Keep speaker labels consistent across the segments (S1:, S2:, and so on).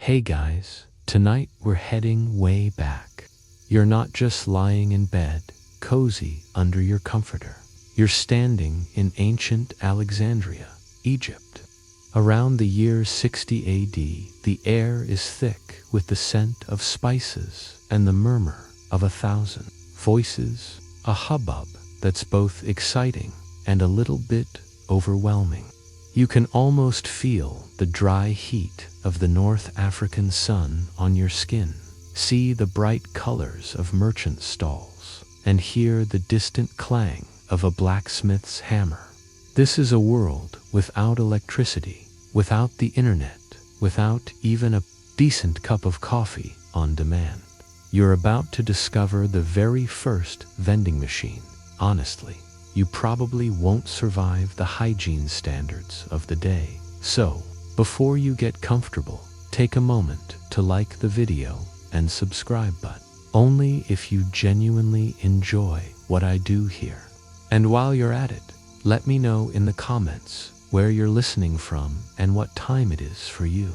S1: Hey guys, tonight we're heading way back. You're not just lying in bed, cozy under your comforter. You're standing in ancient Alexandria, Egypt. Around the year 60 AD, the air is thick with the scent of spices and the murmur of 1,000 voices, a hubbub that's both exciting and a little bit overwhelming. You can almost feel the dry heat of the North African sun on your skin, see the bright colors of merchant stalls, and hear the distant clang of a blacksmith's hammer. This is a world without electricity, without the internet, without even a decent cup of coffee on demand. You're about to discover the very first vending machine. Honestly, you probably won't survive the hygiene standards of the day. So, before you get comfortable, take a moment to like the video and subscribe button. Only if you genuinely enjoy what I do here. And while you're at it, let me know in the comments where you're listening from and what time it is for you.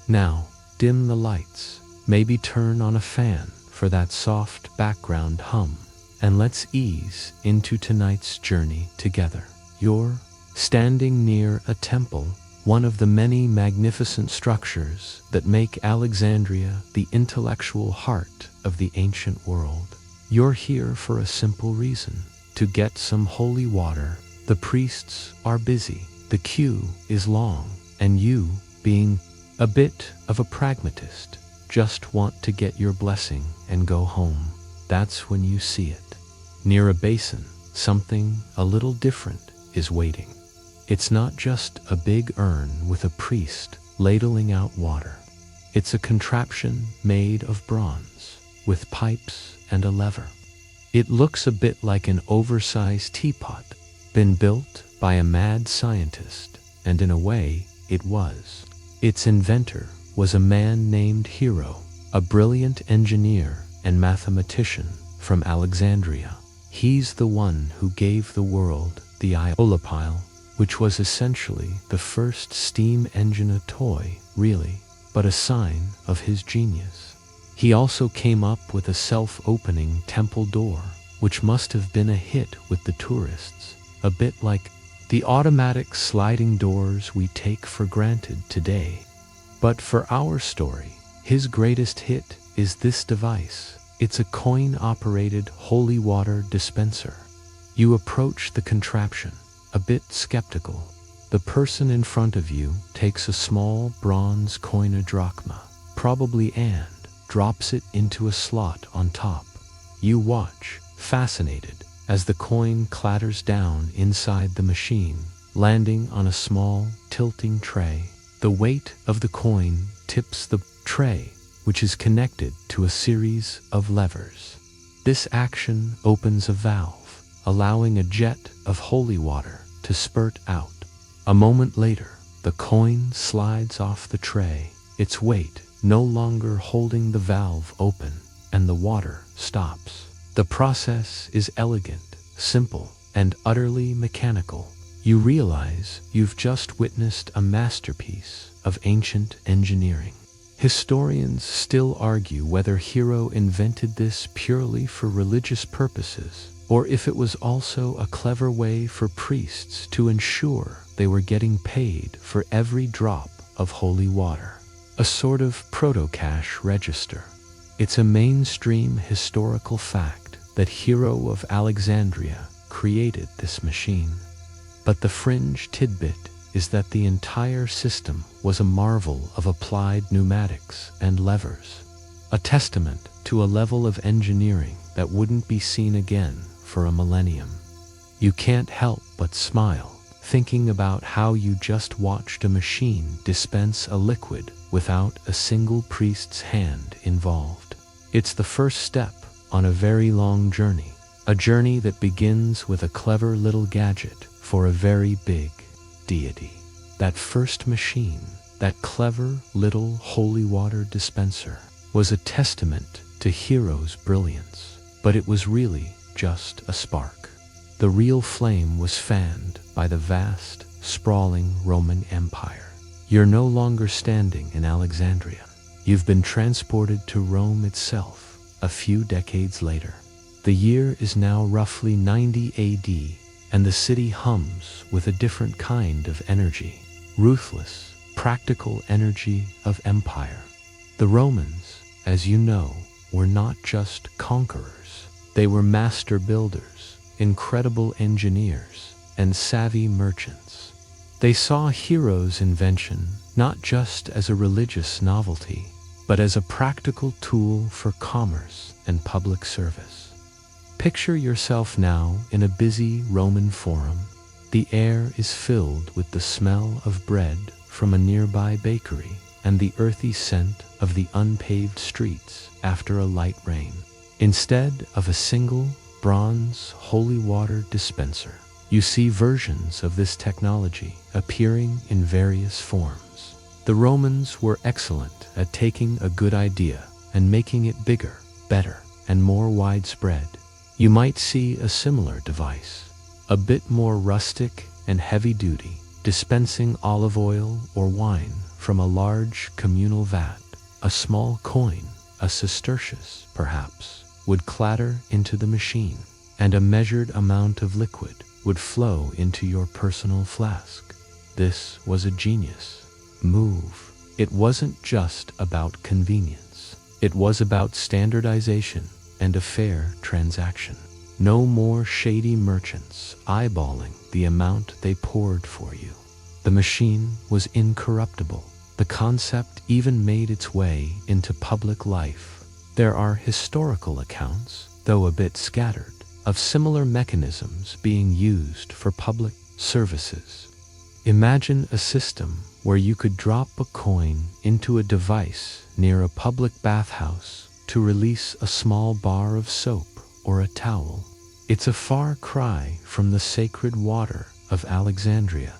S1: Now, dim the lights, maybe turn on a fan for that soft background hum, and let's ease into tonight's journey together. You're standing near a temple, one of the many magnificent structures that make Alexandria the intellectual heart of the ancient world. You're here for a simple reason: to get some holy water. The priests are busy, the queue is long, and you, being a bit of a pragmatist, just want to get your blessing and go home. That's when you see it. Near a basin, something a little different is waiting. It's not just a big urn with a priest ladling out water. It's a contraption made of bronze, with pipes and a lever. It looks a bit like an oversized teapot, been built by a mad scientist, and in a way, it was. Its inventor was a man named Hero, a brilliant engineer and mathematician from Alexandria. He's the one who gave the world the Olapile, which was essentially the first steam engine, a toy, really, but a sign of his genius. He also came up with a self-opening temple door, which must have been a hit with the tourists, a bit like the automatic sliding doors we take for granted today. But for our story, his greatest hit is this device. It's a coin-operated holy water dispenser. You approach the contraption, a bit skeptical. The person in front of you takes a small bronze coin, a drachma, probably, and drops it into a slot on top. You watch, fascinated, as the coin clatters down inside the machine, landing on a small, tilting tray. The weight of the coin tips the tray, which is connected to a series of levers. This action opens a valve, allowing a jet of holy water to spurt out. A moment later, the coin slides off the tray, its weight no longer holding the valve open, and the water stops. The process is elegant, simple, and utterly mechanical. You realize you've just witnessed a masterpiece of ancient engineering. Historians still argue whether Hero invented this purely for religious purposes, or if it was also a clever way for priests to ensure they were getting paid for every drop of holy water. A sort of proto-cash register. It's a mainstream historical fact that Hero of Alexandria created this machine. But the fringe tidbit is that the entire system was a marvel of applied pneumatics and levers, a testament to a level of engineering that wouldn't be seen again for a millennium. You can't help but smile, thinking about how you just watched a machine dispense a liquid without a single priest's hand involved. It's the first step on a very long journey, a journey that begins with a clever little gadget for a very big deity. That first machine, that clever little holy water dispenser, was a testament to Hero's brilliance, but it was really just a spark. The real flame was fanned by the vast, sprawling Roman Empire. You're no longer standing in Alexandria. You've been transported to Rome itself a few decades later. The year is now roughly 90 AD, and the city hums with a different kind of energy. Ruthless, practical energy of empire. The Romans, as you know, were not just conquerors. They were master builders, incredible engineers, and savvy merchants. They saw Hero's invention not just as a religious novelty, but as a practical tool for commerce and public service. Picture yourself now in a busy Roman forum. The air is filled with the smell of bread from a nearby bakery and the earthy scent of the unpaved streets after a light rain. Instead of a single bronze holy water dispenser, you see versions of this technology appearing in various forms. The Romans were excellent at taking a good idea and making it bigger, better, and more widespread. You might see a similar device, a bit more rustic and heavy-duty, dispensing olive oil or wine from a large communal vat. A small coin, a sestertius perhaps, would clatter into the machine, and a measured amount of liquid would flow into your personal flask. This was a genius move. It wasn't just about convenience. It was about standardization and a fair transaction. No more shady merchants eyeballing the amount they poured for you. The machine was incorruptible. The concept even made its way into public life. There are historical accounts, though a bit scattered, of similar mechanisms being used for public services. Imagine a system where you could drop a coin into a device near a public bathhouse to release a small bar of soap or a towel. It's a far cry from the sacred water of Alexandria,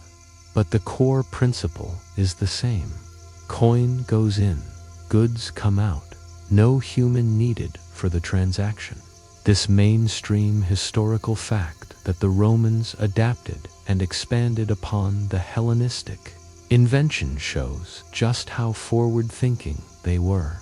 S1: but the core principle is the same. Coin goes in, goods come out, no human needed for the transaction. This mainstream historical fact that the Romans adapted and expanded upon the Hellenistic invention shows just how forward-thinking they were.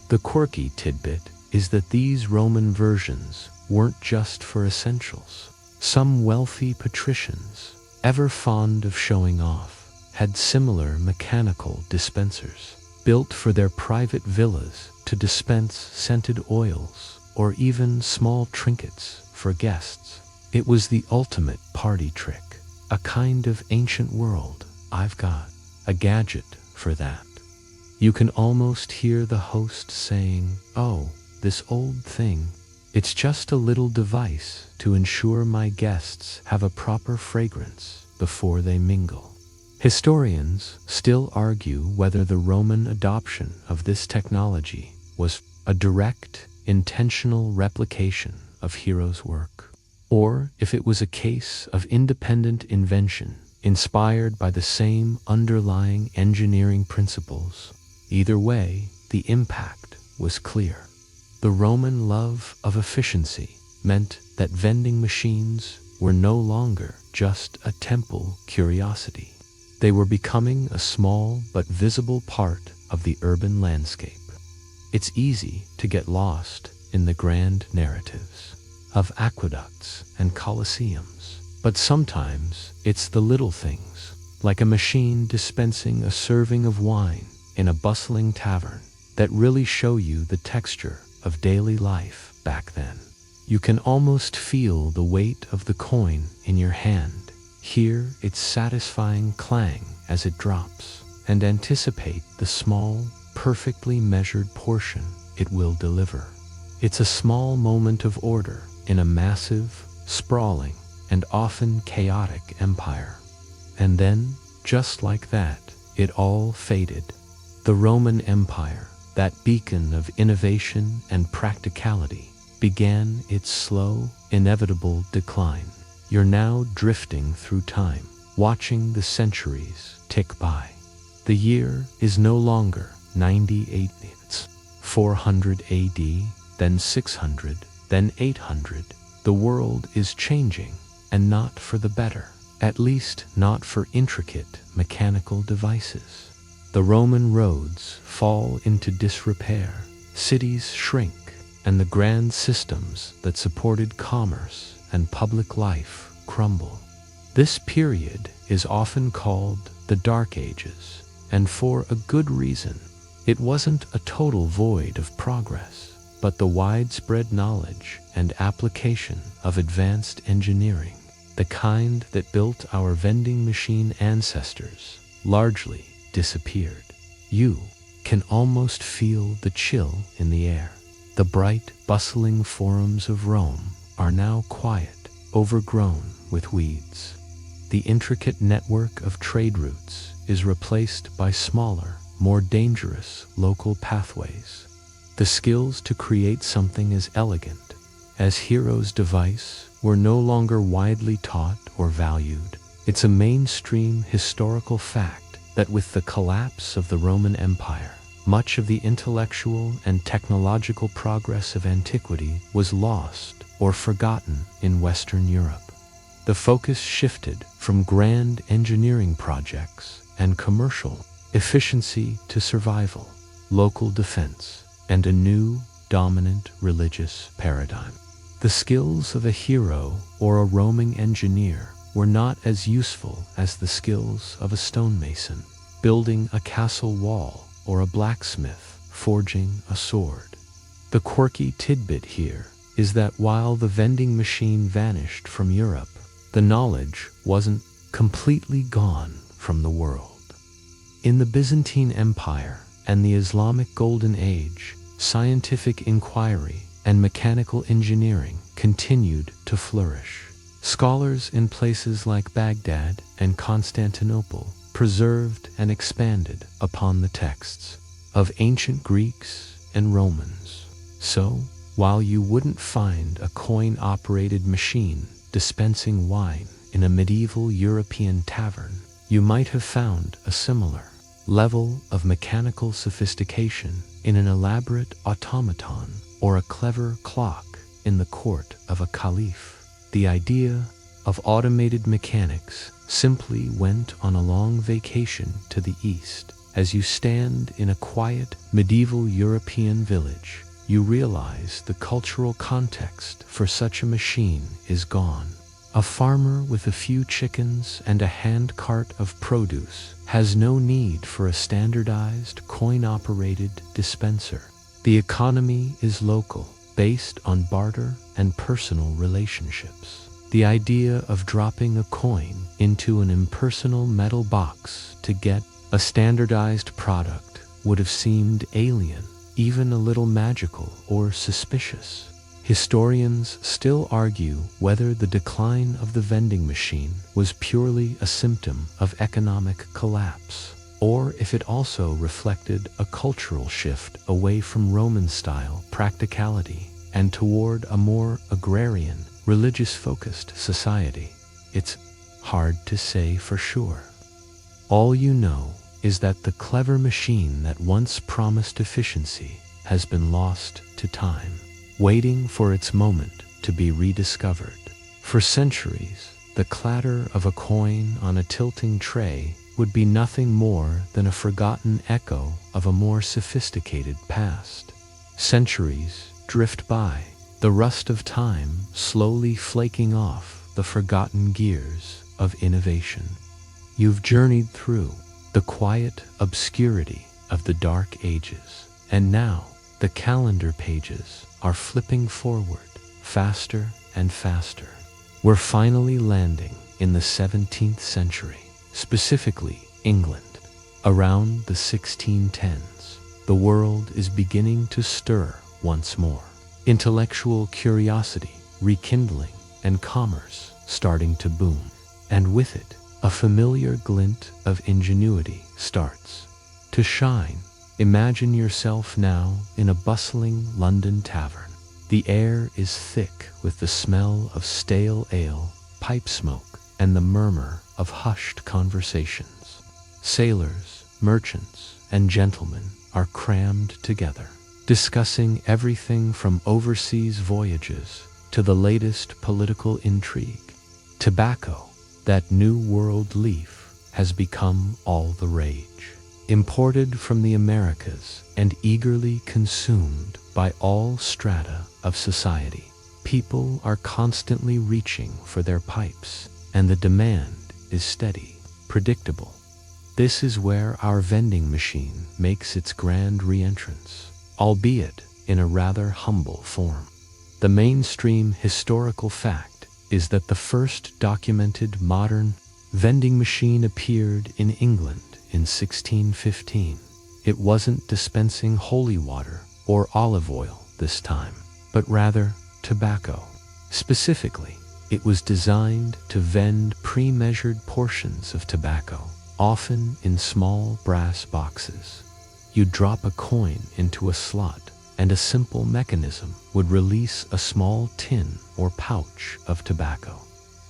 S1: The quirky tidbit is that these Roman versions weren't just for essentials. Some wealthy patricians, ever fond of showing off, had similar mechanical dispensers, built for their private villas to dispense scented oils or even small trinkets for guests. It was the ultimate party trick, a kind of ancient world. I've got a gadget for that. You can almost hear the host saying, "Oh, this old thing. It's just a little device to ensure my guests have a proper fragrance before they mingle." Historians still argue whether the Roman adoption of this technology was a direct, intentional replication of Hero's work, or if it was a case of independent invention inspired by the same underlying engineering principles. Either way, the impact was clear. The Roman love of efficiency meant that vending machines were no longer just a temple curiosity. They were becoming a small but visible part of the urban landscape. It's easy to get lost in the grand narratives of aqueducts and colosseums, but sometimes it's the little things, like a machine dispensing a serving of wine in a bustling tavern, that really show you the texture of daily life back then. You can almost feel the weight of the coin in your hand, hear its satisfying clang as it drops, and anticipate the small, perfectly measured portion it will deliver. It's a small moment of order in a massive, sprawling, and often chaotic empire. And then, just like that, it all faded. The Roman Empire, that beacon of innovation and practicality, began its slow, inevitable decline. You're now drifting through time, watching the centuries tick by. The year is no longer 98, it's 400 AD, then 600, then 800. The world is changing, and not for the better, at least not for intricate mechanical devices. The Roman roads fall into disrepair, cities shrink, and the grand systems that supported commerce and public life crumble. This period is often called the Dark Ages, and for a good reason. It wasn't a total void of progress, but the widespread knowledge and application of advanced engineering, the kind that built our vending machine ancestors, largely disappeared. You can almost feel the chill in the air. The bright, bustling forums of Rome are now quiet, overgrown with weeds. The intricate network of trade routes is replaced by smaller, more dangerous local pathways. The skills to create something as elegant as Hero's device were no longer widely taught or valued. It's a mainstream historical fact that with the collapse of the Roman Empire, much of the intellectual and technological progress of antiquity was lost or forgotten in Western Europe. The focus shifted from grand engineering projects and commercial efficiency to survival, local defense, and a new, dominant religious paradigm. The skills of a hero or a roaming engineer were not as useful as the skills of a stonemason, building a castle wall, or a blacksmith forging a sword. The quirky tidbit here is that while the vending machine vanished from Europe, the knowledge wasn't completely gone from the world. In the Byzantine Empire and the Islamic Golden Age, scientific inquiry and mechanical engineering continued to flourish. Scholars in places like Baghdad and Constantinople preserved and expanded upon the texts of ancient Greeks and Romans. So, while you wouldn't find a coin-operated machine dispensing wine in a medieval European tavern, you might have found a similar level of mechanical sophistication in an elaborate automaton or a clever clock in the court of a caliph. The idea of automated mechanics simply went on a long vacation to the east. As you stand in a quiet medieval European village, you realize the cultural context for such a machine is gone. A farmer with a few chickens and a hand cart of produce has no need for a standardized coin-operated dispenser. The economy is local, based on barter and personal relationships. The idea of dropping a coin into an impersonal metal box to get a standardized product would have seemed alien, even a little magical or suspicious. Historians still argue whether the decline of the vending machine was purely a symptom of economic collapse, or if it also reflected a cultural shift away from Roman-style practicality and toward a more agrarian, religious-focused society. It's hard to say for sure. All you know is that the clever machine that once promised efficiency has been lost to time, waiting for its moment to be rediscovered. For centuries, the clatter of a coin on a tilting tray would be nothing more than a forgotten echo of a more sophisticated past. Centuries drift by, the rust of time slowly flaking off the forgotten gears of innovation. You've journeyed through the quiet obscurity of the Dark Ages, and now the calendar pages are flipping forward, faster and faster. We're finally landing in the 17th century, specifically England. Around the 1610s, the world is beginning to stir once more. Intellectual curiosity rekindling and commerce starting to boom. And with it, a familiar glint of ingenuity starts to shine. Imagine yourself now in a bustling London tavern. The air is thick with the smell of stale ale, pipe smoke, and the murmur of hushed conversations. Sailors, merchants, and gentlemen are crammed together, discussing everything from overseas voyages to the latest political intrigue. Tobacco, that new world leaf, has become all the rage. imported from the Americas and eagerly consumed by all strata of society. People are constantly reaching for their pipes, and the demand is steady, predictable. This is where our vending machine makes its grand re-entrance, albeit in a rather humble form. The mainstream historical fact is that the first documented modern vending machine appeared in England in 1615. It wasn't dispensing holy water or olive oil this time, but rather tobacco. Specifically, it was designed to vend pre-measured portions of tobacco, often in small brass boxes. You'd drop a coin into a slot, and a simple mechanism would release a small tin or pouch of tobacco.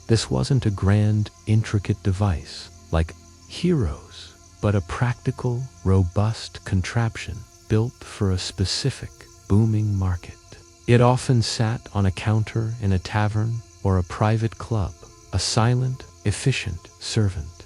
S1: This wasn't a grand, intricate device like Heroes, but a practical, robust contraption built for a specific, booming market. It often sat on a counter in a tavern or a private club, a silent, efficient servant.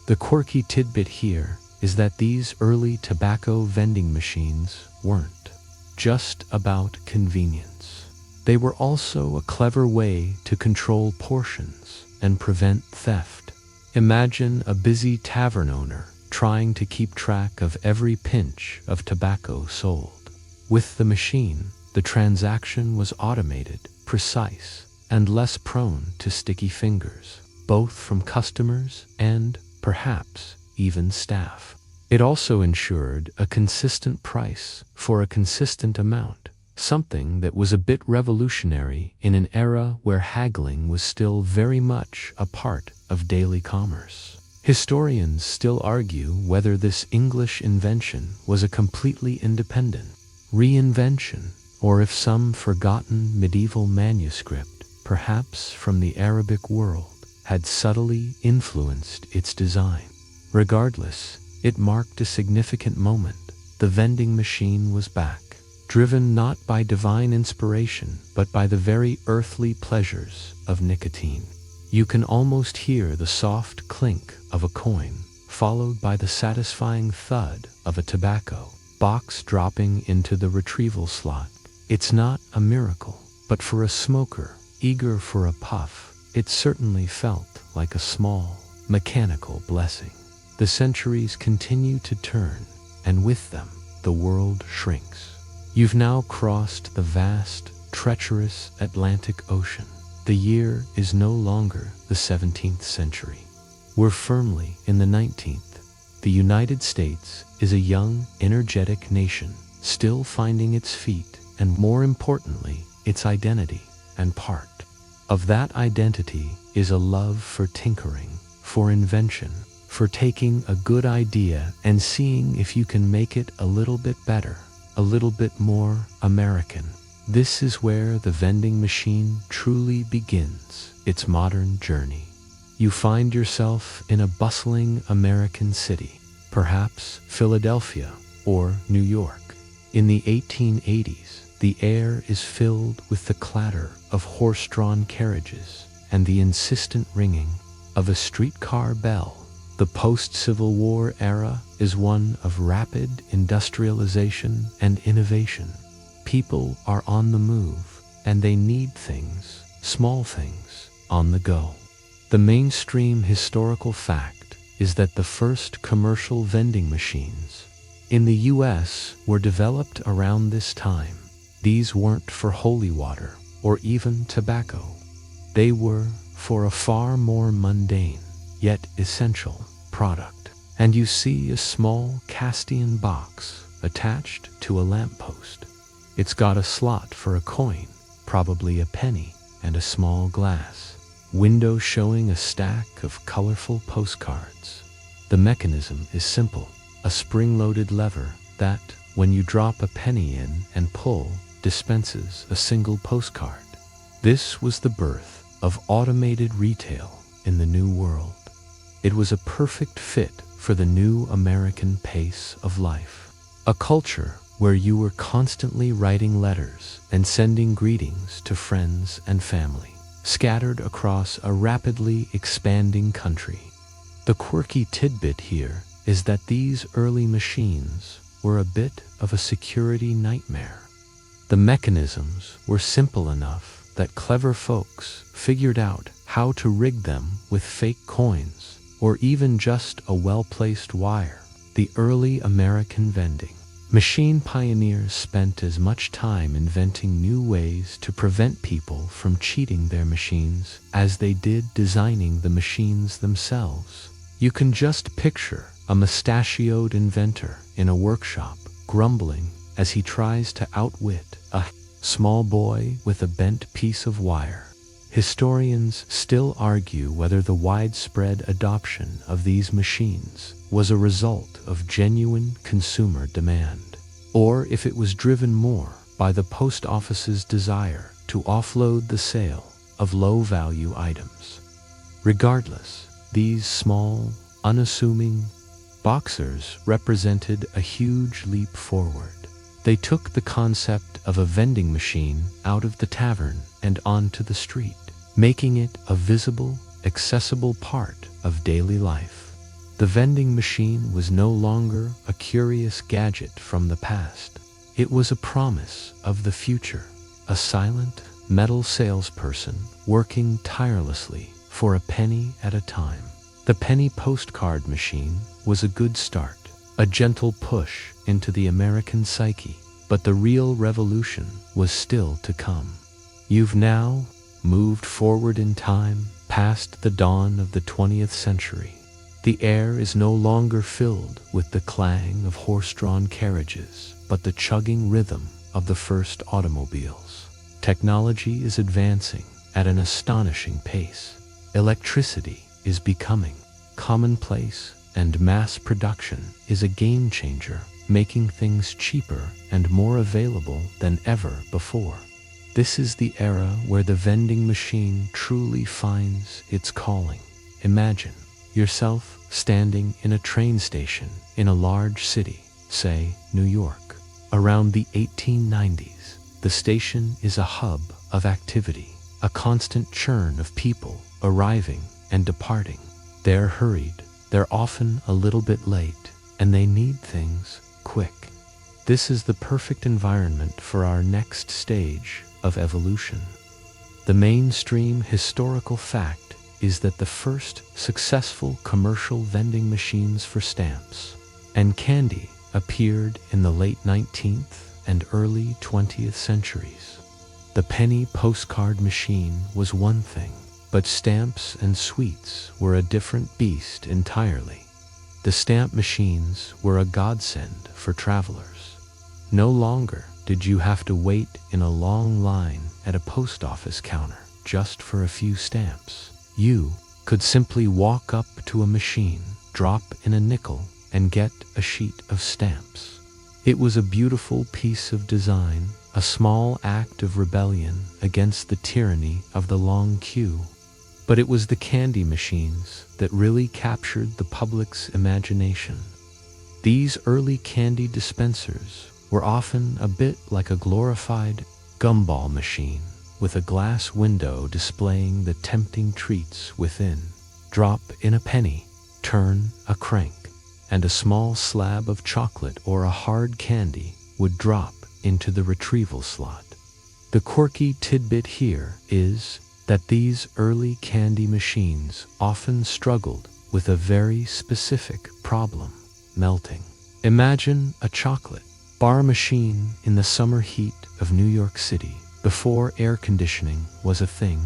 S1: The quirky tidbit here is that these early tobacco vending machines weren't just about convenience. They were also a clever way to control portions and prevent theft. Imagine a busy tavern owner trying to keep track of every pinch of tobacco sold. With the machine, the transaction was automated, precise, and less prone to sticky fingers, both from customers and, perhaps, even staff. It also ensured a consistent price for a consistent amount, something that was a bit revolutionary in an era where haggling was still very much a part of daily commerce. Historians still argue whether this English invention was a completely independent reinvention, or if some forgotten medieval manuscript, perhaps from the Arabic world, had subtly influenced its design. Regardless, it marked a significant moment. The vending machine was back, driven not by divine inspiration, but by the very earthly pleasures of nicotine. You can almost hear the soft clink of a coin, followed by the satisfying thud of a tobacco box dropping into the retrieval slot. It's not a miracle, but for a smoker eager for a puff, it certainly felt like a small, mechanical blessing. The centuries continue to turn, and with them, the world shrinks. You've now crossed the vast, treacherous Atlantic Ocean. The year is no longer the 17th century. We're firmly in the 19th. The United States is a young, energetic nation, still finding its feet, and more importantly, its identity, and part of that identity is a love for tinkering, for invention, for taking a good idea and seeing if you can make it a little bit better, a little bit more American. This is where the vending machine truly begins its modern journey. You find yourself in a bustling American city, perhaps Philadelphia or New York. In the 1880s, the air is filled with the clatter of horse-drawn carriages and the insistent ringing of a streetcar bell. The post-Civil War era is one of rapid industrialization and innovation. People are on the move, and they need things, small things, on the go. The mainstream historical fact is that the first commercial vending machines in the US were developed around this time. These weren't for holy water or even tobacco. They were for a far more mundane, yet essential, product. And you see a small Castian box attached to a lamppost. It's got a slot for a coin, probably a penny, and a small glass window showing a stack of colorful postcards. The mechanism is simple, a spring-loaded lever that, when you drop a penny in and pull, dispenses a single postcard. This was the birth of automated retail in the New World. It was a perfect fit for the new American pace of life, a culture where you were constantly writing letters and sending greetings to friends and family, scattered across a rapidly expanding country. The quirky tidbit here is that these early machines were a bit of a security nightmare. The mechanisms were simple enough that clever folks figured out how to rig them with fake coins or even just a well-placed wire. The early American vending machine pioneers spent as much time inventing new ways to prevent people from cheating their machines as they did designing the machines themselves. You can just picture a mustachioed inventor in a workshop grumbling as he tries to outwit a small boy with a bent piece of wire. Historians still argue whether the widespread adoption of these machines was a result of genuine consumer demand, or if it was driven more by the post office's desire to offload the sale of low-value items. Regardless, these small, unassuming boxers represented a huge leap forward. They took the concept of a vending machine out of the tavern and onto the street, making it a visible, accessible part of daily life. The vending machine was no longer a curious gadget from the past. It was a promise of the future, a silent, metal salesperson working tirelessly for a penny at a time. The penny postcard machine was a good start, a gentle push into the American psyche, but the real revolution was still to come. You've now moved forward in time, past the dawn of the 20th century. The air is no longer filled with the clang of horse-drawn carriages, but the chugging rhythm of the first automobiles. Technology is advancing at an astonishing pace. Electricity is becoming commonplace, and mass production is a game changer, making things cheaper and more available than ever before. This is the era where the vending machine truly finds its calling. Imagine yourself standing in a train station in a large city, say New York. Around the 1890s, the station is a hub of activity, a constant churn of people arriving and departing. They're hurried, they're often a little bit late, and they need things quick. This is the perfect environment for our next stage of evolution. The mainstream historical fact is that the first successful commercial vending machines for stamps and candy appeared in the late 19th and early 20th centuries. The penny postcard machine was one thing, but stamps and sweets were a different beast entirely. The stamp machines were a godsend for travelers. No longer did you have to wait in a long line at a post office counter just for a few stamps. You could simply walk up to a machine, drop in a nickel, and get a sheet of stamps. It was a beautiful piece of design, a small act of rebellion against the tyranny of the long queue. But it was the candy machines that really captured the public's imagination. These early candy dispensers were often a bit like a glorified gumball machine, with a glass window displaying the tempting treats within. Drop in a penny, turn a crank, and a small slab of chocolate or a hard candy would drop into the retrieval slot. The quirky tidbit here is that these early candy machines often struggled with a very specific problem: melting. Imagine a chocolate bar machine in the summer heat of New York City, before air conditioning was a thing.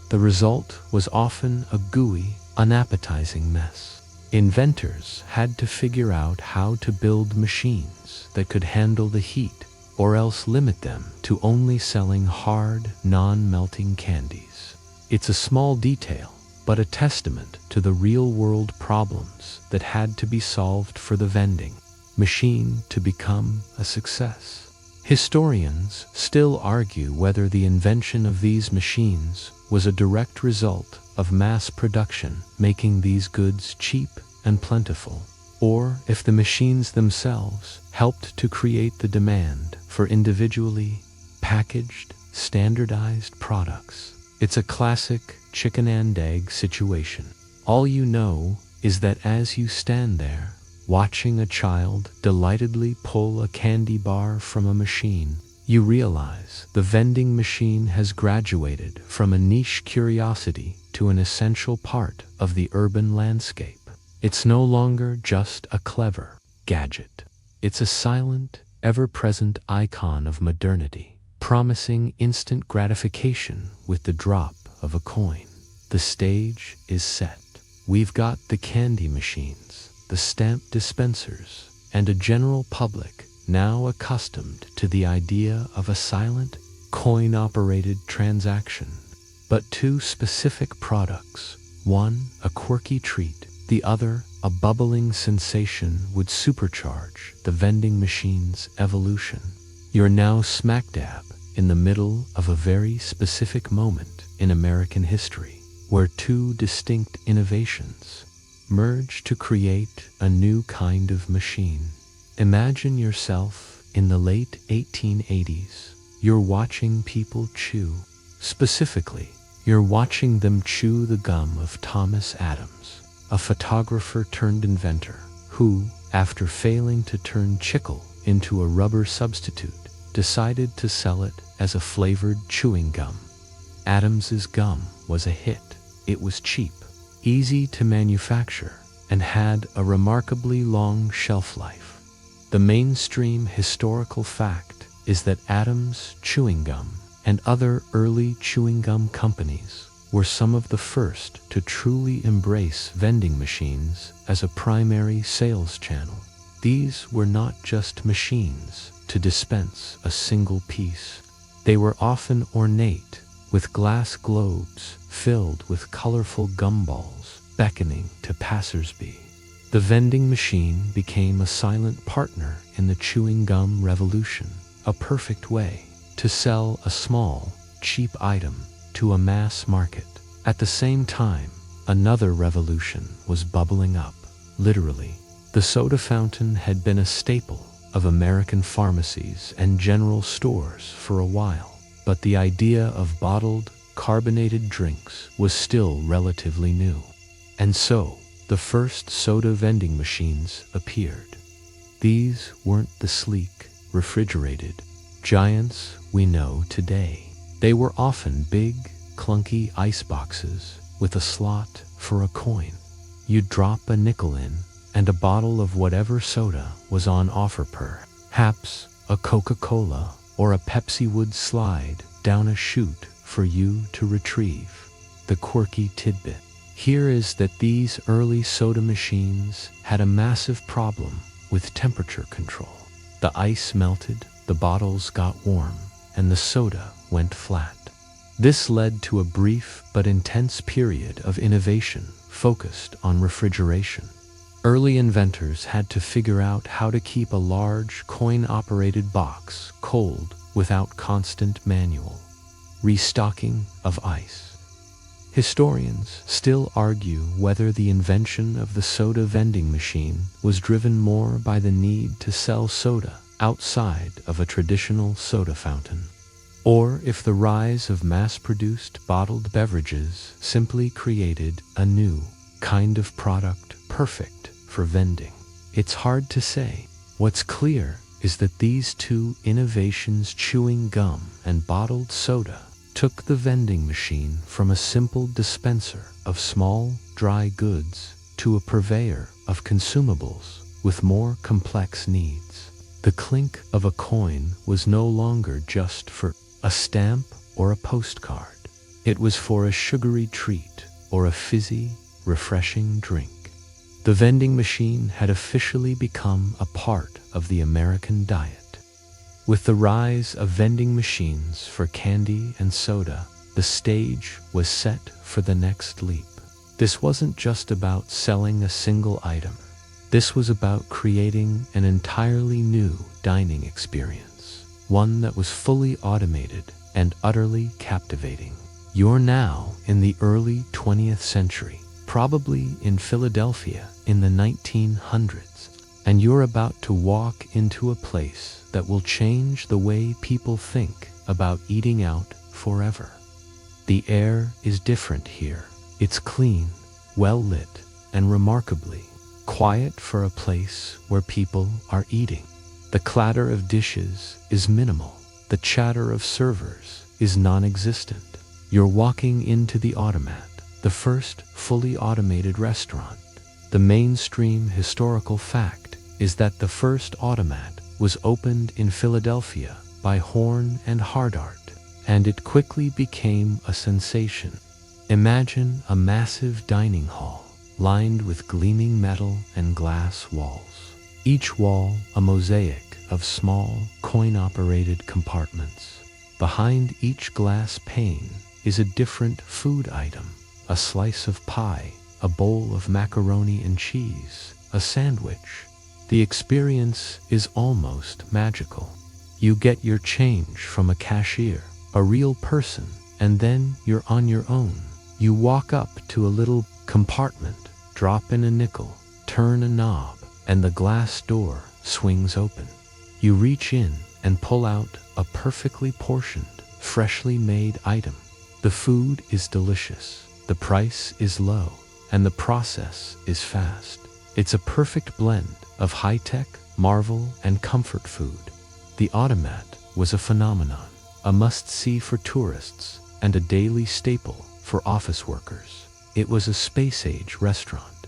S1: The result was often a gooey, unappetizing mess. Inventors had to figure out how to build machines that could handle the heat, or else limit them to only selling hard, non-melting candies. It's a small detail, but a testament to the real-world problems that had to be solved for the vending machine to become a success. Historians still argue whether the invention of these machines was a direct result of mass production making these goods cheap and plentiful, or if the machines themselves helped to create the demand for individually packaged, standardized products. It's a classic chicken and egg situation. All you know is that as you stand there, Watching a child delightedly pull a candy bar from a machine, you realize the vending machine has graduated from a niche curiosity to an essential part of the urban landscape. It's no longer just a clever gadget. It's a silent, ever-present icon of modernity, promising instant gratification with the drop of a coin. The stage is set. We've got the candy machines, the stamp dispensers, and a general public now accustomed to the idea of a silent, coin-operated transaction. But two specific products, one a quirky treat, the other a bubbling sensation, would supercharge the vending machine's evolution. You're now smack dab in the middle of a very specific moment in American history, where two distinct innovations merge to create a new kind of machine. Imagine yourself in the late 1880s. You're watching people chew. Specifically, you're watching them chew the gum of Thomas Adams, a photographer turned inventor who, after failing to turn chicle into a rubber substitute, decided to sell it as a flavored chewing gum. Adams's gum was a hit. It was cheap, easy to manufacture, and had a remarkably long shelf life. The mainstream historical fact is that Adams Chewing Gum and other early chewing gum companies were some of the first to truly embrace vending machines as a primary sales channel. These were not just machines to dispense a single piece. They were often ornate, with glass globes filled with colorful gumballs beckoning to passersby. The vending machine became a silent partner in the chewing gum revolution, a perfect way to sell a small, cheap item to a mass market. At the same time, another revolution was bubbling up, literally. The soda fountain had been a staple of American pharmacies and general stores for a while, but the idea of bottled, carbonated drinks was still relatively new. And so, the first soda vending machines appeared. These weren't the sleek, refrigerated giants we know today. They were often big, clunky ice boxes with a slot for a coin. You'd drop a nickel in, and a bottle of whatever soda was on offer, perhaps a Coca-Cola or a Pepsi, would slide down a chute for you to retrieve. The quirky tidbit here is that these early soda machines had a massive problem with temperature control. The ice melted, the bottles got warm, and the soda went flat. This led to a brief but intense period of innovation focused on refrigeration. Early inventors had to figure out how to keep a large, coin-operated box cold without constant manual restocking of ice. Historians still argue whether the invention of the soda vending machine was driven more by the need to sell soda outside of a traditional soda fountain, or if the rise of mass-produced bottled beverages simply created a new kind of product perfect for vending. It's hard to say. What's clear is that these two innovations, chewing gum and bottled soda, took the vending machine from a simple dispenser of small, dry goods to a purveyor of consumables with more complex needs. The clink of a coin was no longer just for a stamp or a postcard. It was for a sugary treat or a fizzy, refreshing drink. The vending machine had officially become a part of the American diet. With the rise of vending machines for candy and soda, the stage was set for the next leap. This wasn't just about selling a single item. This was about creating an entirely new dining experience, one that was fully automated and utterly captivating. You're now in the early 20th century, probably in Philadelphia in the 1900s, and you're about to walk into a place that will change the way people think about eating out forever. The air is different here. It's clean, well lit, and remarkably quiet for a place where people are eating. The clatter of dishes is minimal. The chatter of servers is non-existent. You're walking into the automat, the first fully automated restaurant. The mainstream historical fact is that the first automat was opened in Philadelphia by Horn and Hardart, and it quickly became a sensation. Imagine a massive dining hall lined with gleaming metal and glass walls, each wall a mosaic of small, coin-operated compartments. Behind each glass pane is a different food item: a slice of pie, a bowl of macaroni and cheese, a sandwich. The experience is almost magical. You get your change from a cashier, a real person, and then you're on your own. You walk up to a little compartment, drop in a nickel, turn a knob, and the glass door swings open. You reach in and pull out a perfectly portioned, freshly made item. The food is delicious, the price is low, and the process is fast. It's a perfect blend of high-tech, marvel, and comfort food. The automat was a phenomenon, a must-see for tourists, and a daily staple for office workers. It was a space-age restaurant.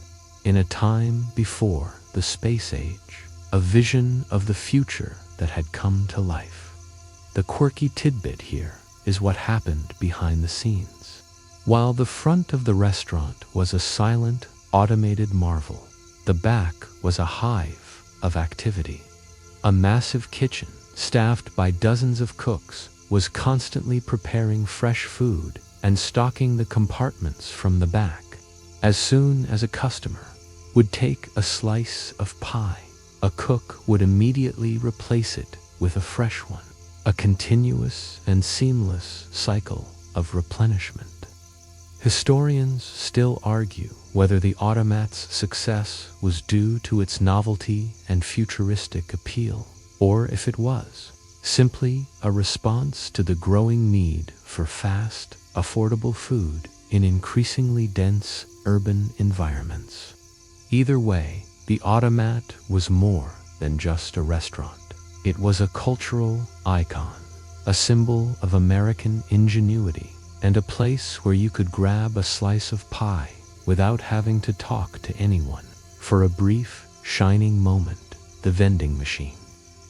S1: In a time before the space age, a vision of the future that had come to life. The quirky tidbit here is what happened behind the scenes. While the front of the restaurant was a silent, automated marvel, the back was a hive of activity. A massive kitchen, staffed by dozens of cooks, was constantly preparing fresh food and stocking the compartments from the back. As soon as a customer would take a slice of pie, a cook would immediately replace it with a fresh one, a continuous and seamless cycle of replenishment. Historians still argue whether the automat's success was due to its novelty and futuristic appeal, or if it was simply a response to the growing need for fast, affordable food in increasingly dense urban environments. Either way, the automat was more than just a restaurant. It was a cultural icon, a symbol of American ingenuity, and a place where you could grab a slice of pie without having to talk to anyone. For a brief, shining moment, the vending machine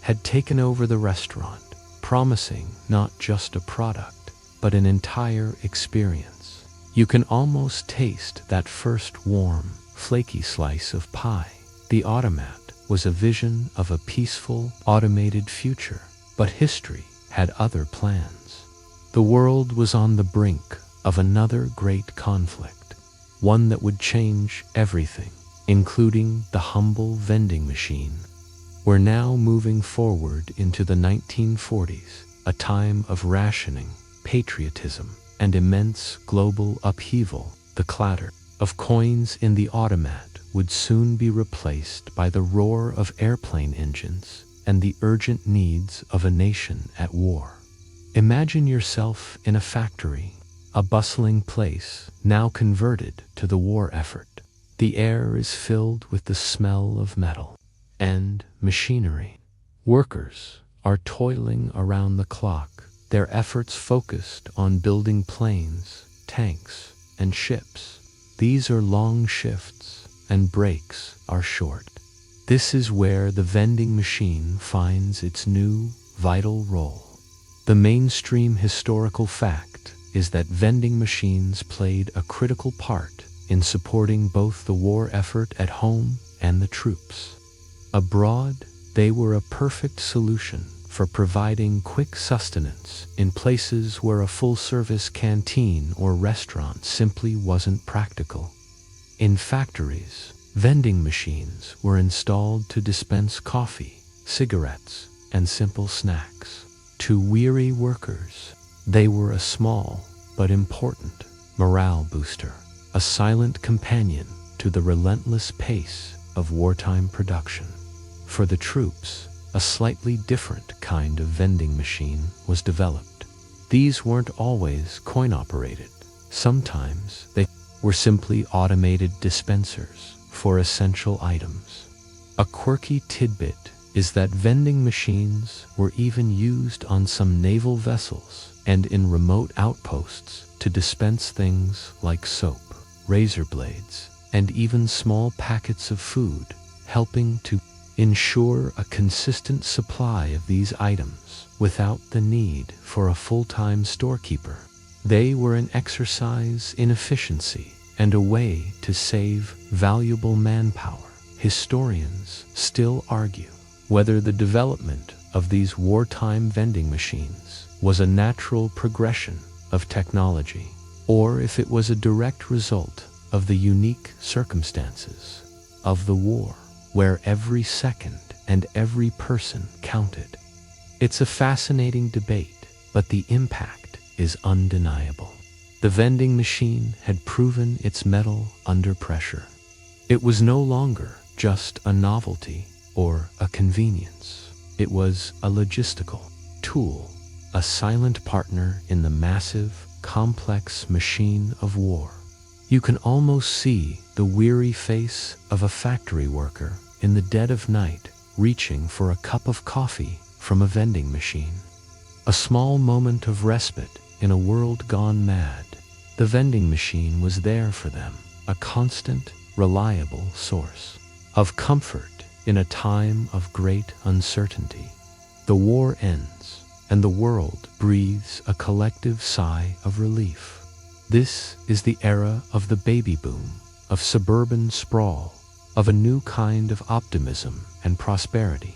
S1: had taken over the restaurant, promising not just a product, but an entire experience. You can almost taste that first warm, flaky slice of pie. The automat was a vision of a peaceful, automated future, but history had other plans. The world was on the brink of another great conflict, one that would change everything, including the humble vending machine. We're now moving forward into the 1940s, a time of rationing, patriotism, and immense global upheaval. The clatter of coins in the automat would soon be replaced by the roar of airplane engines and the urgent needs of a nation at war. Imagine yourself in a factory, a bustling place now converted to the war effort. The air is filled with the smell of metal and machinery. Workers are toiling around the clock, their efforts focused on building planes, tanks, and ships. These are long shifts, and breaks are short. This is where the vending machine finds its new, vital role. The mainstream historical fact is that vending machines played a critical part in supporting both the war effort at home and the troops. Abroad, they were a perfect solution for providing quick sustenance in places where a full-service canteen or restaurant simply wasn't practical. In factories, vending machines were installed to dispense coffee, cigarettes, and simple snacks. To weary workers, they were a small but important morale booster, a silent companion to the relentless pace of wartime production. For the troops, a slightly different kind of vending machine was developed. These weren't always coin-operated. Sometimes they were simply automated dispensers, for essential items. A quirky tidbit is that vending machines were even used on some naval vessels and in remote outposts to dispense things like soap, razor blades, and even small packets of food, helping to ensure a consistent supply of these items without the need for a full-time storekeeper. They were an exercise in efficiency and a way to save valuable manpower. Historians still argue whether the development of these wartime vending machines was a natural progression of technology, or if it was a direct result of the unique circumstances of the war, where every second and every person counted. It's a fascinating debate, but the impact is undeniable. The vending machine had proven its mettle under pressure. It was no longer just a novelty or a convenience. It was a logistical tool, a silent partner in the massive, complex machine of war. You can almost see the weary face of a factory worker in the dead of night reaching for a cup of coffee from a vending machine. A small moment of respite in a world gone mad. The vending machine was there for them, a constant, reliable source of comfort in a time of great uncertainty. The war ends, and the world breathes a collective sigh of relief. This is the era of the baby boom, of suburban sprawl, of a new kind of optimism and prosperity.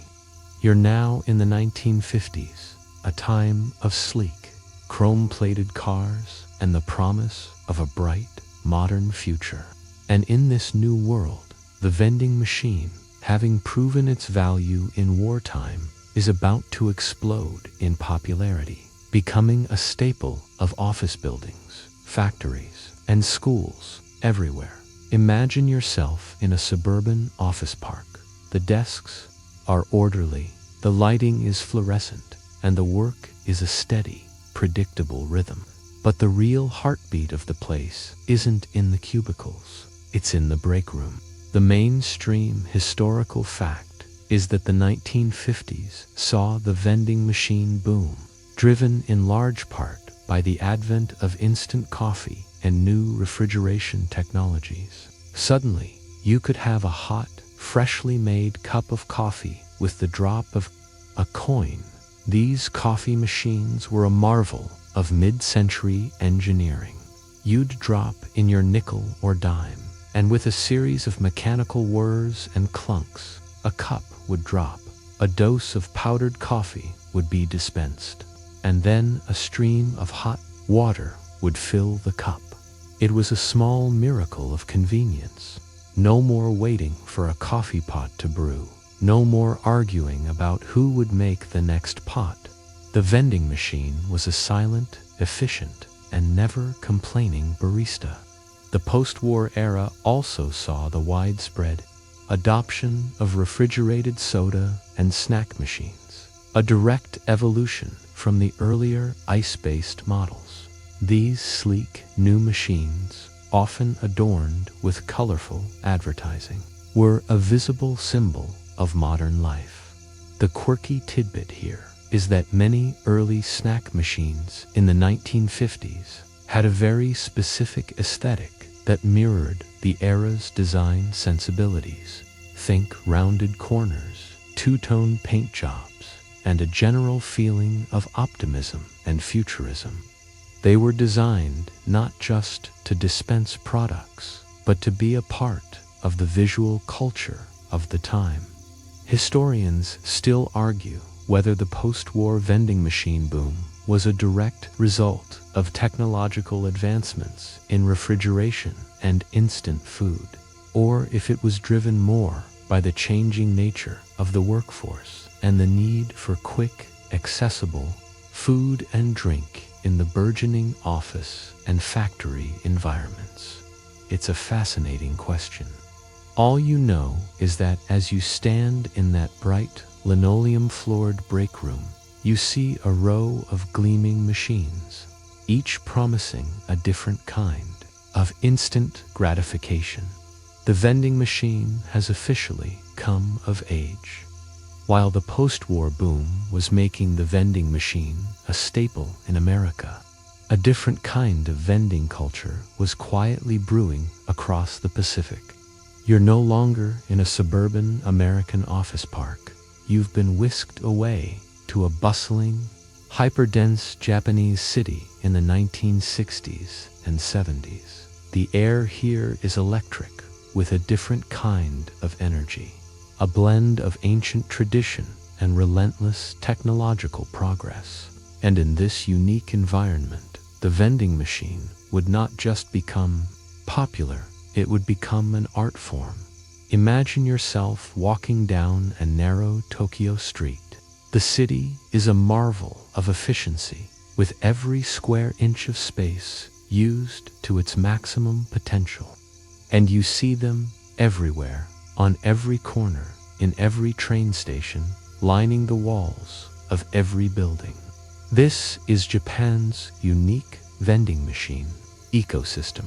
S1: You're now in the 1950s, a time of sleek, chrome-plated cars and the promise of a bright, modern future. And in this new world, the vending machine, having proven its value in wartime, is about to explode in popularity, becoming a staple of office buildings, factories, and schools everywhere. Imagine yourself in a suburban office park. The desks are orderly, the lighting is fluorescent, and the work is a steady, predictable rhythm. But the real heartbeat of the place isn't in the cubicles, it's in the break room. The mainstream historical fact is that the 1950s saw the vending machine boom, driven in large part by the advent of instant coffee and new refrigeration technologies. Suddenly, you could have a hot, freshly made cup of coffee with the drop of a coin. These coffee machines were a marvel of mid-century engineering. You'd drop in your nickel or dime, and with a series of mechanical whirs and clunks, a cup would drop. A dose of powdered coffee would be dispensed, and then a stream of hot water would fill the cup. It was a small miracle of convenience. No more waiting for a coffee pot to brew. No more arguing about who would make the next pot. The vending machine was a silent, efficient, and never complaining barista. The post-war era also saw the widespread adoption of refrigerated soda and snack machines, a direct evolution from the earlier ice-based models. These sleek new machines, often adorned with colorful advertising, were a visible symbol of modern life. The quirky tidbit here is that many early snack machines in the 1950s had a very specific aesthetic that mirrored the era's design sensibilities. Think rounded corners, two-tone paint jobs, and a general feeling of optimism and futurism. They were designed not just to dispense products, but to be a part of the visual culture of the time. Historians still argue whether the post-war vending machine boom was a direct result of technological advancements in refrigeration and instant food, or if it was driven more by the changing nature of the workforce and the need for quick, accessible food and drink in the burgeoning office and factory environments. It's a fascinating question. All you know is that as you stand in that bright, linoleum-floored break room, you see a row of gleaming machines, each promising a different kind of instant gratification. the vending machine has officially come of age. While the post-war boom was making the vending machine a staple in America, a different kind of vending culture was quietly brewing across the Pacific. You're no longer in a suburban American office park. You've been whisked away to a bustling, hyperdense Japanese city in the 1960s and 70s. The air here is electric, with a different kind of energy, a blend of ancient tradition and relentless technological progress. And in this unique environment, the vending machine would not just become popular, it would become an art form. Imagine yourself walking down a narrow Tokyo street. The city is a marvel of efficiency, with every square inch of space used to its maximum potential. And you see them everywhere, on every corner, in every train station, lining the walls of every building. This is Japan's unique vending machine ecosystem.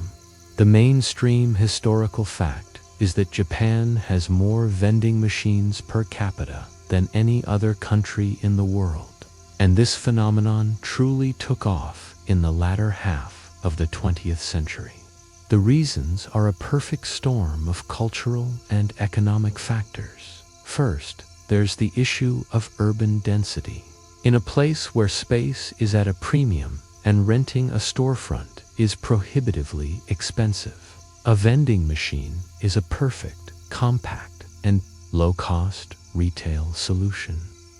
S1: The mainstream historical fact is that Japan has more vending machines per capita than any other country in the world, and this phenomenon truly took off in the latter half of the 20th century. The reasons are a perfect storm of cultural and economic factors. First, there's the issue of urban density. In a place where space is at a premium and renting a storefront is prohibitively expensive, a vending machine is a perfect, compact, and low-cost retail solution.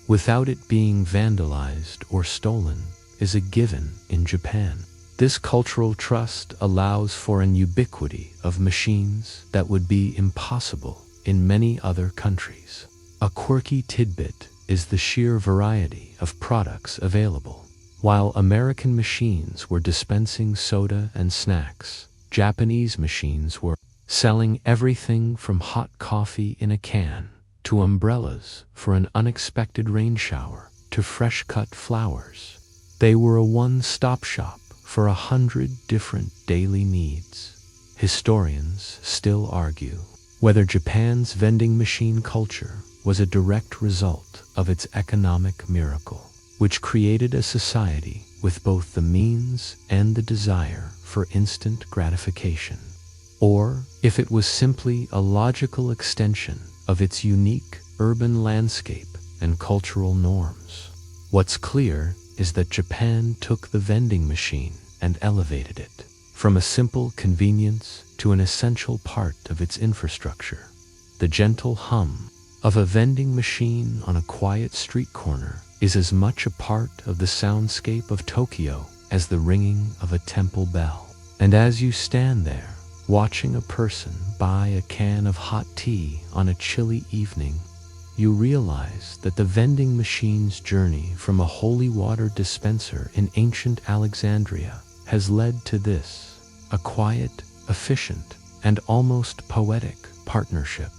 S1: Without it being vandalized or stolen is a given in Japan. This cultural trust allows for an ubiquity of machines that would be impossible in many other countries. A quirky tidbit is the sheer variety of products available. While American machines were dispensing soda and snacks, Japanese machines were selling everything from hot coffee in a can to umbrellas for an unexpected rain shower to fresh-cut flowers. They were a one-stop shop for 100 different daily needs. Historians still argue whether Japan's vending machine culture was a direct result of its economic miracle, which created a society with both the means and the desire for instant gratification, or if it was simply a logical extension of its unique urban landscape and cultural norms. What's clear is that Japan took the vending machine and elevated it from a simple convenience to an essential part of its infrastructure. The gentle hum of a vending machine on a quiet street corner is as much a part of the soundscape of Tokyo as the ringing of a temple bell. And as you stand there, watching a person buy a can of hot tea on a chilly evening, you realize that the vending machine's journey from a holy water dispenser in ancient Alexandria has led to this, a quiet, efficient, and almost poetic partnership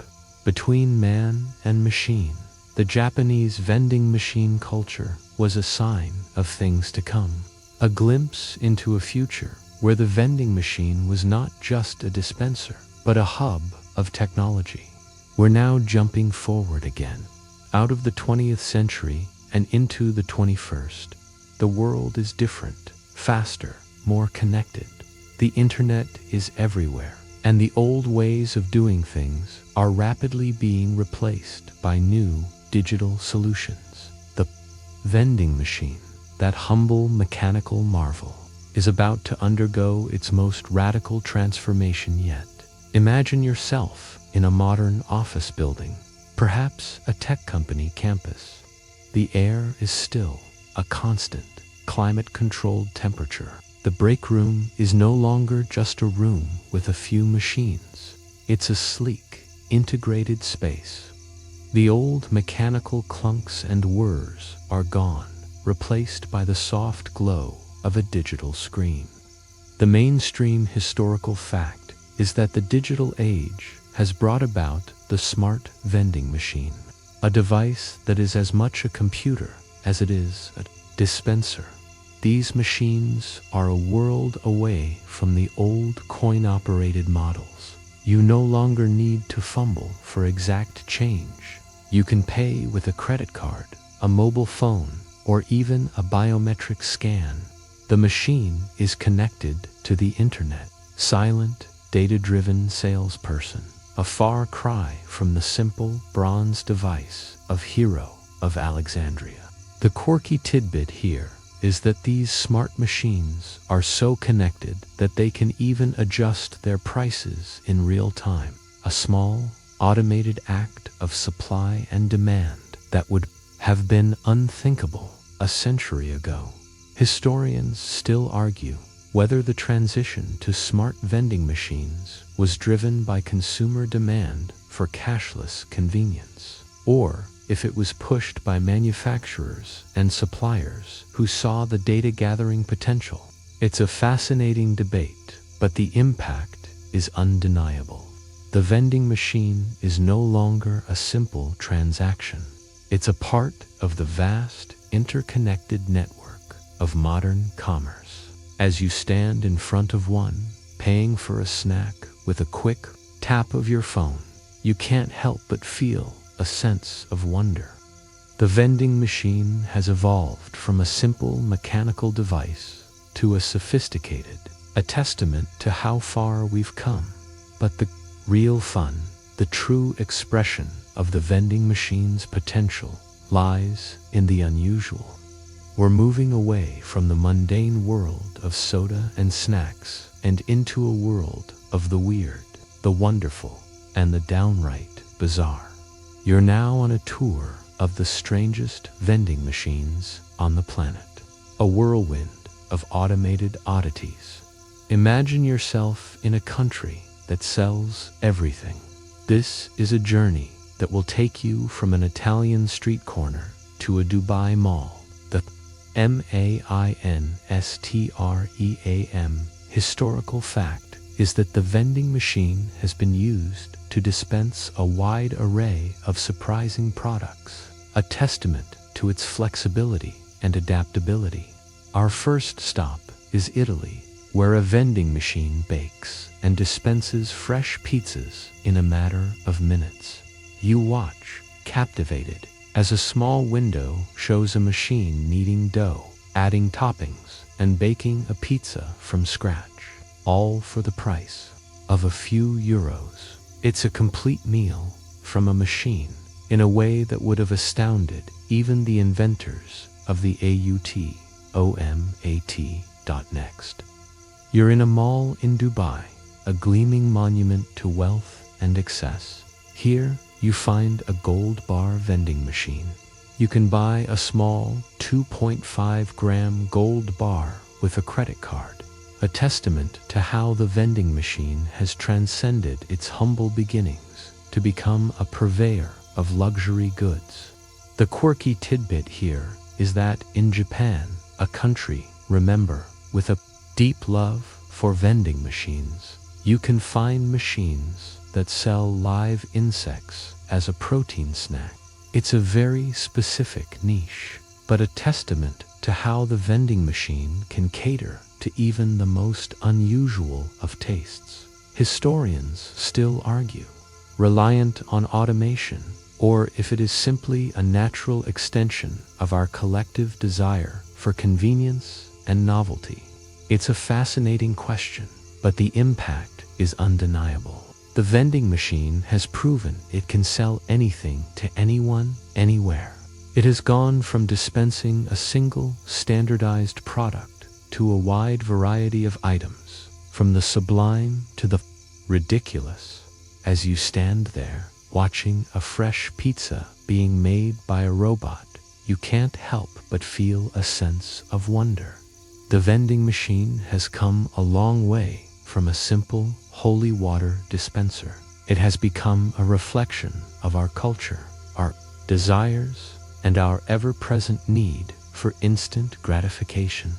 S1: between man and machine. The Japanese vending machine culture was a sign of things to come, a glimpse into a future where the vending machine was not just a dispenser, but a hub of technology. We're now jumping forward again, out of the 20th century and into the 21st. The world is different, faster, more connected. The internet is everywhere, and the old ways of doing things are rapidly being replaced by new digital solutions. The vending machine, that humble mechanical marvel, is about to undergo its most radical transformation yet. Imagine yourself in a modern office building, perhaps a tech company campus. The air is still, a constant, climate-controlled temperature. The break room is no longer just a room with a few machines. It's a sleek, integrated space. The old mechanical clunks and whirs are gone, replaced by the soft glow of a digital screen. The mainstream historical fact is that the digital age has brought about the smart vending machine, a device that is as much a computer as it is a dispenser. These machines are a world away from the old coin-operated models. You no longer need to fumble for exact change. You can pay with a credit card, a mobile phone, or even a biometric scan. The machine is connected to the internet. Silent, data-driven salesperson, a far cry from the simple bronze device of Hero of Alexandria. The quirky tidbit here is that these smart machines are so connected that they can even adjust their prices in real time. A small, automated act of supply and demand that would have been unthinkable a century ago. Historians still argue whether the transition to smart vending machines was driven by consumer demand for cashless convenience, or if it was pushed by manufacturers and suppliers who saw the data-gathering potential. It's a fascinating debate, but the impact is undeniable. The vending machine is no longer a simple transaction. It's a part of the vast, interconnected network of modern commerce. As you stand in front of one, paying for a snack with a quick tap of your phone, you can't help but feel a sense of wonder. The vending machine has evolved from a simple mechanical device to a sophisticated, a testament to how far we've come. But the real fun, the true expression of the vending machine's potential, lies in the unusual. We're moving away from the mundane world of soda and snacks and into a world of the weird, the wonderful, and the downright bizarre. You're now on a tour of the strangest vending machines on the planet, a whirlwind of automated oddities. Imagine yourself in a country that sells everything. This is a journey that will take you from an Italian street corner to a Dubai mall. The MAINSTREAM historical fact is that the vending machine has been used to dispense a wide array of surprising products, a testament to its flexibility and adaptability. Our first stop is Italy, where a vending machine bakes and dispenses fresh pizzas in a matter of minutes. You watch, captivated, as a small window shows a machine kneading dough, adding toppings, and baking a pizza from scratch, all for the price of a few euros. It's a complete meal from a machine in a way that would have astounded even the inventors of the AUTOMAT.next. You're in a mall in Dubai, a gleaming monument to wealth and excess. Here, you find a gold bar vending machine. You can buy a small 2.5-gram gold bar with a credit card, a testament to how the vending machine has transcended its humble beginnings to become a purveyor of luxury goods. The quirky tidbit here is that in Japan, a country, remember, with a deep love for vending machines, you can find machines that sell live insects as a protein snack. It's a very specific niche, but a testament to how the vending machine can cater to even the most unusual of tastes. Historians still argue, reliant on automation, or if it is simply a natural extension of our collective desire for convenience and novelty. It's a fascinating question, but the impact is undeniable. The vending machine has proven it can sell anything to anyone, anywhere. It has gone from dispensing a single, standardized product to a wide variety of items, from the sublime to the ridiculous. As you stand there, watching a fresh pizza being made by a robot, you can't help but feel a sense of wonder. The vending machine has come a long way from a simple, holy water dispenser. It has become a reflection of our culture, our desires, and our ever-present need for instant gratification.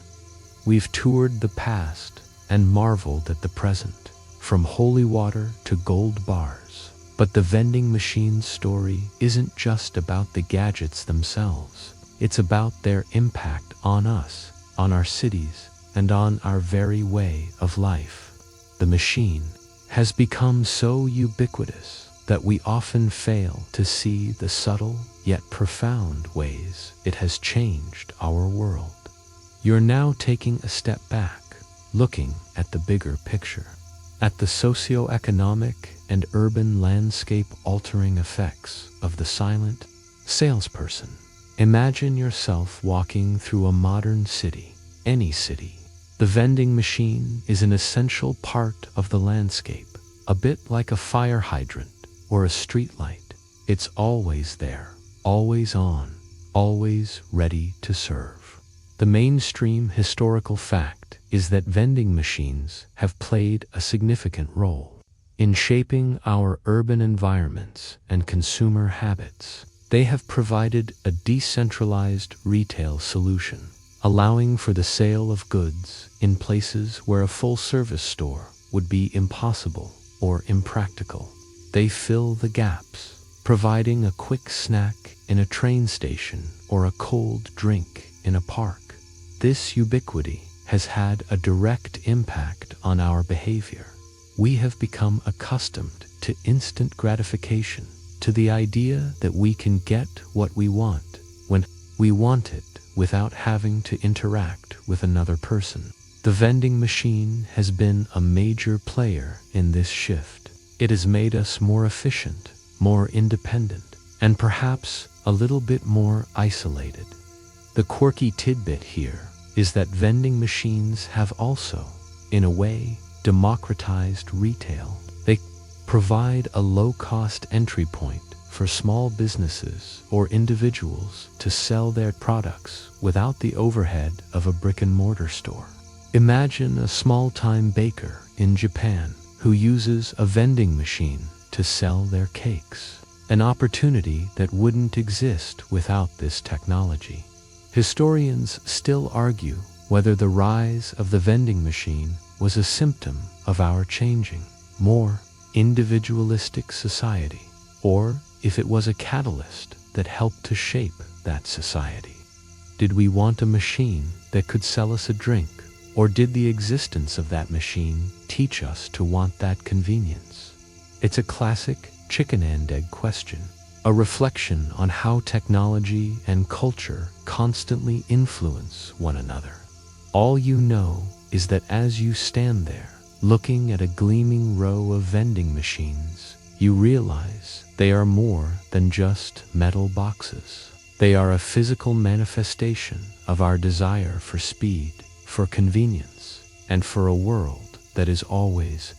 S1: We've toured the past and marveled at the present, from holy water to gold bars. But the vending machine's story isn't just about the gadgets themselves. It's about their impact on us, on our cities, and on our very way of life. The machine has become so ubiquitous that we often fail to see the subtle yet profound ways it has changed our world. You're now taking a step back, looking at the bigger picture, at the socio-economic and urban landscape-altering effects of the silent salesperson. Imagine yourself walking through a modern city, any city. The vending machine is an essential part of the landscape, a bit like a fire hydrant or a street light. It's always there, always on, always ready to serve. The mainstream historical fact is that vending machines have played a significant role in shaping our urban environments and consumer habits. They have provided a decentralized retail solution, allowing for the sale of goods in places where a full-service store would be impossible or impractical. They fill the gaps, providing a quick snack in a train station or a cold drink in a park. This ubiquity has had a direct impact on our behavior. We have become accustomed to instant gratification, to the idea that we can get what we want when we want it without having to interact with another person. The vending machine has been a major player in this shift. It has made us more efficient, more independent, and perhaps a little bit more isolated. The quirky tidbit here is that vending machines have also, in a way, democratized retail. They provide a low-cost entry point for small businesses or individuals to sell their products without the overhead of a brick-and-mortar store. Imagine a small-time baker in Japan who uses a vending machine to sell their cakes, an opportunity that wouldn't exist without this technology. Historians still argue whether the rise of the vending machine was a symptom of our changing, more individualistic society, or if it was a catalyst that helped to shape that society. Did we want a machine that could sell us a drink, or did the existence of that machine teach us to want that convenience? It's a classic chicken and egg question, a reflection on how technology and culture constantly influence one another. All you know is that as you stand there, looking at a gleaming row of vending machines, you realize they are more than just metal boxes. They are a physical manifestation of our desire for speed, for convenience, and for a world that is always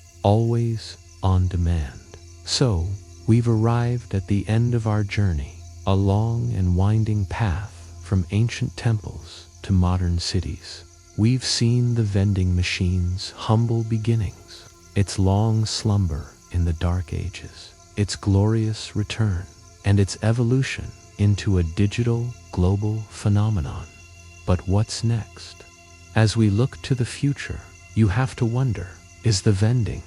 S1: on demand. So, we've arrived at the end of our journey, a long and winding path from ancient temples to modern cities. We've seen the vending machine's humble beginnings, its long slumber in the dark ages, its glorious return, and its evolution into a digital, global phenomenon. But what's next? As we look to the future, you have to wonder, is the vending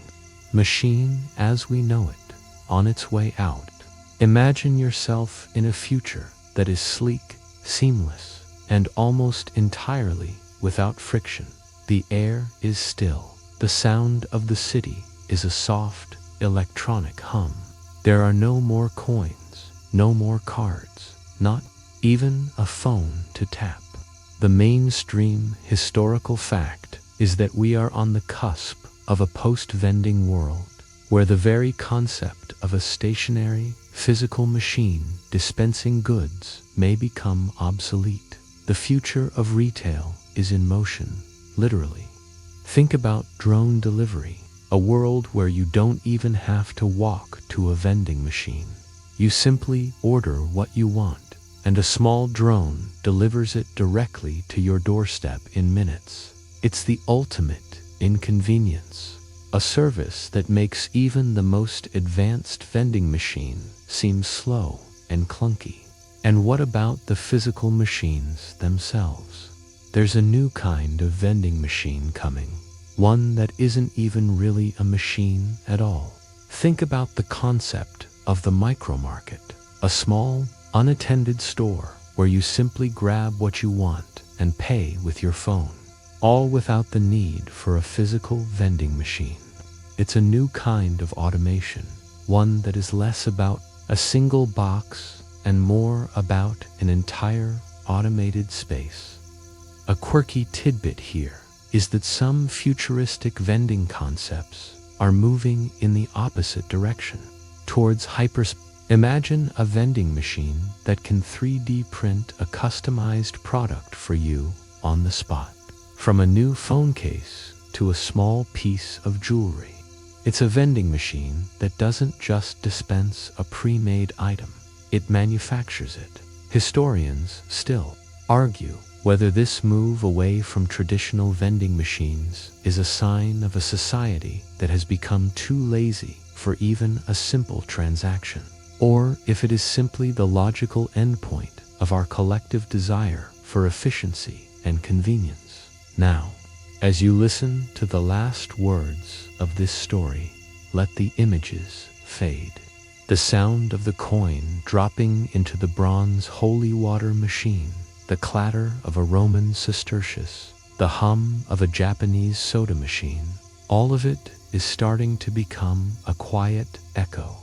S1: machine as we know it on its way out? Imagine yourself in a future that is sleek, seamless, and almost entirely without friction. The air is still. The sound of the city is a soft, electronic hum. There are no more coins, no more cards, not even a phone to tap. The mainstream historical fact is that we are on the cusp of a post-vending world, where the very concept of a stationary, physical machine dispensing goods may become obsolete. The future of retail is in motion, literally. Think about drone delivery, a world where you don't even have to walk to a vending machine. You simply order what you want, and a small drone delivers it directly to your doorstep in minutes. It's the ultimate inconvenience, a service that makes even the most advanced vending machine seem slow and clunky. And what about the physical machines themselves? There's a new kind of vending machine coming, one that isn't even really a machine at all. Think about the concept of the micro-market, a small, unattended store where you simply grab what you want and pay with your phone, all without the need for a physical vending machine. It's a new kind of automation, one that is less about a single box and more about an entire automated space. A quirky tidbit here is that some futuristic vending concepts are moving in the opposite direction, towards hyperspace. Imagine a vending machine that can 3D print a customized product for you on the spot, from a new phone case to a small piece of jewelry. It's a vending machine that doesn't just dispense a pre-made item, it manufactures it. Historians still argue whether this move away from traditional vending machines is a sign of a society that has become too lazy for even a simple transaction, or if it is simply the logical endpoint of our collective desire for efficiency and convenience. Now, as you listen to the last words of this story, let the images fade. The sound of the coin dropping into the bronze holy water machine, the clatter of a Roman sestertius, the hum of a Japanese soda machine, all of it is starting to become a quiet echo.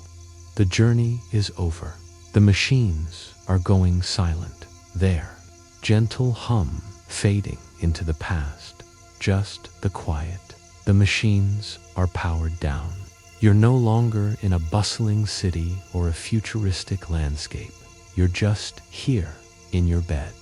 S1: The journey is over. The machines are going silent. Their gentle hum fading into the past. Just the quiet. The machines are powered down. You're no longer in a bustling city or a futuristic landscape. You're just here in your bed.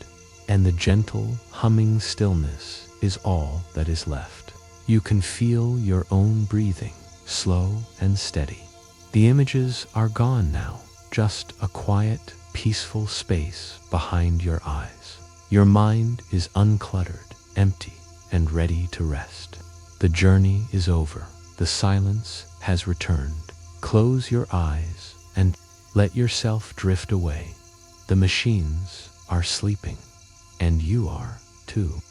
S1: And the gentle, humming stillness is all that is left. You can feel your own breathing, slow and steady. The images are gone now, just a quiet, peaceful space behind your eyes. Your mind is uncluttered, empty, and ready to rest. The journey is over. The silence has returned. Close your eyes and let yourself drift away. The machines are sleeping, and you are too.